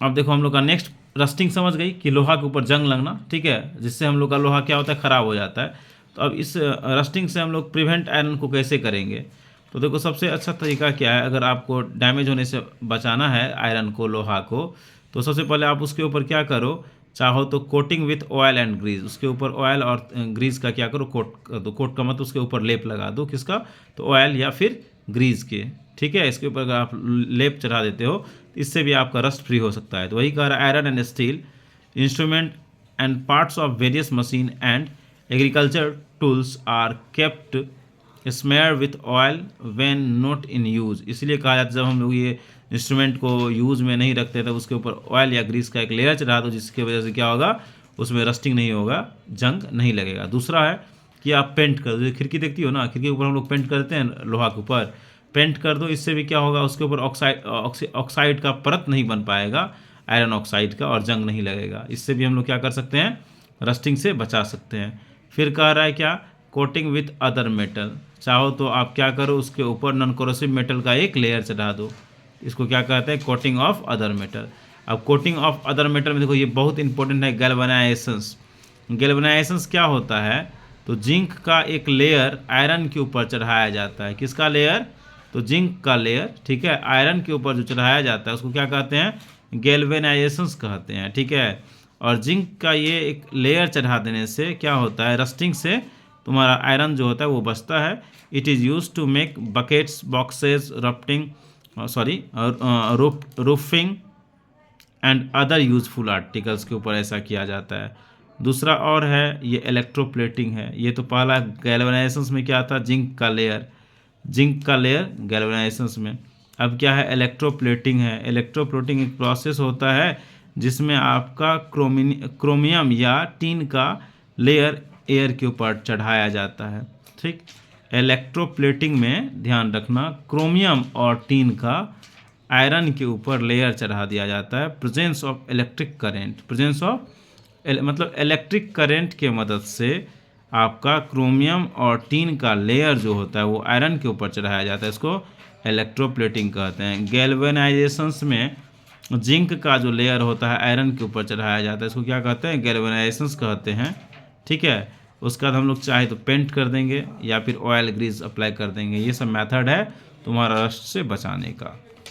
अब देखो हम लोग का नेक्स्ट रस्टिंग समझ गई कि लोहा के ऊपर जंग लगना, ठीक है, जिससे हम लोग का लोहा क्या होता है, ख़राब हो जाता है। तो अब इस रस्टिंग से हम लोग प्रिवेंट आयरन को कैसे करेंगे? तो देखो सबसे अच्छा तरीका क्या है, अगर आपको डैमेज होने से बचाना है आयरन को, लोहा को, तो सबसे पहले आप उसके ऊपर क्या करो, चाहो तो coating with oil and grease, उसके ऊपर ऑयल और ग्रीस का क्या करो, कोट कर दो। कोट का मतलब उसके ऊपर लेप लगा दो, किसका, तो ऑयल या फिर ग्रीस के, ठीक है। इसके ऊपर अगर आप लेप चढ़ा देते हो तो इससे भी आपका रस्ट फ्री हो सकता है। तो वही कह रहा है, iron and steel instrument and parts of various machine and agriculture tools are kept smear with oil when not in use. इसलिए कहा जाता है जब हम लोग ये इंस्ट्रूमेंट को यूज़ में नहीं रखते तब उसके ऊपर ऑयल या ग्रीस का एक लेयर चढ़ा दो, जिसकी वजह से क्या होगा, उसमें रस्टिंग नहीं होगा, जंग नहीं लगेगा। दूसरा है कि आप पेंट कर दो, खिड़की देखती हो ना, खिड़की के ऊपर हम लोग पेंट करते हैं लोहा के ऊपर, पेंट कर दो, इससे भी क्या होगा, उसके ऊपर ऑक्साइड का परत नहीं बन पाएगा, आयरन ऑक्साइड का, और जंग नहीं लगेगा। इससे भी हम लोग क्या कर सकते हैं, रस्टिंग से बचा सकते हैं। फिर कह रहा है क्या, कोटिंग विथ अदर मेटल, चाहो तो आप क्या करो, उसके ऊपर नॉन कोरोसिव मेटल का एक लेयर चढ़ा दो, इसको क्या कहते हैं, कोटिंग ऑफ अदर मेटल। अब कोटिंग ऑफ अदर मेटल में देखो ये बहुत इंपॉर्टेंट है, गैल्वेनाइजेशंस। गैल्वेनाइजेशंस क्या होता है, तो जिंक का एक लेयर आयरन के ऊपर चढ़ाया जाता है, किसका लेयर, तो जिंक का लेयर, ठीक है, आयरन के ऊपर जो चढ़ाया जाता है उसको क्या कहते हैं, गैल्वेनाइजेशंस कहते हैं, ठीक है। और जिंक का ये एक लेयर चढ़ा देने से क्या होता है, रस्टिंग से तुम्हारा आयरन जो होता है वो बचता है। It is use to make buckets, boxes, roofing and other useful articles के ऊपर ऐसा किया जाता है। दूसरा और है ये इलेक्ट्रोप्लेटिंग है। ये तो पहला गैल्वेनाइजेशंस में क्या था, जिंक का लेयर गैल्वेनाइजेशंस में। अब क्या है, इलेक्ट्रोप्लेटिंग है। इलेक्ट्रोप्लेटिंग एक प्रोसेस होता है जिसमें आपका क्रोमियम या टीन का लेयर एयर के ऊपर चढ़ाया जाता है, ठीक। इलेक्ट्रोप्लेटिंग में ध्यान रखना, क्रोमियम और टीन का आयरन के ऊपर लेयर चढ़ा दिया जाता है। Presence of electric current, presence of मतलब इलेक्ट्रिक करंट के मदद से आपका क्रोमियम और टीन का लेयर जो होता है वो आयरन के ऊपर चढ़ाया जाता है, इसको इलेक्ट्रोप्लेटिंग कहते हैं। गैल्वेनाइजेशंस में जिंक का जो लेयर होता है आयरन के ऊपर चढ़ाया जाता है, इसको क्या कहते हैं, गैल्वेनाइजेशंस कहते हैं, ठीक है। उसके बाद हम लोग चाहे तो पेंट कर देंगे या फिर ऑयल ग्रीस अप्लाई कर देंगे। ये सब मेथड है तुम्हारा रस्ट से बचाने का।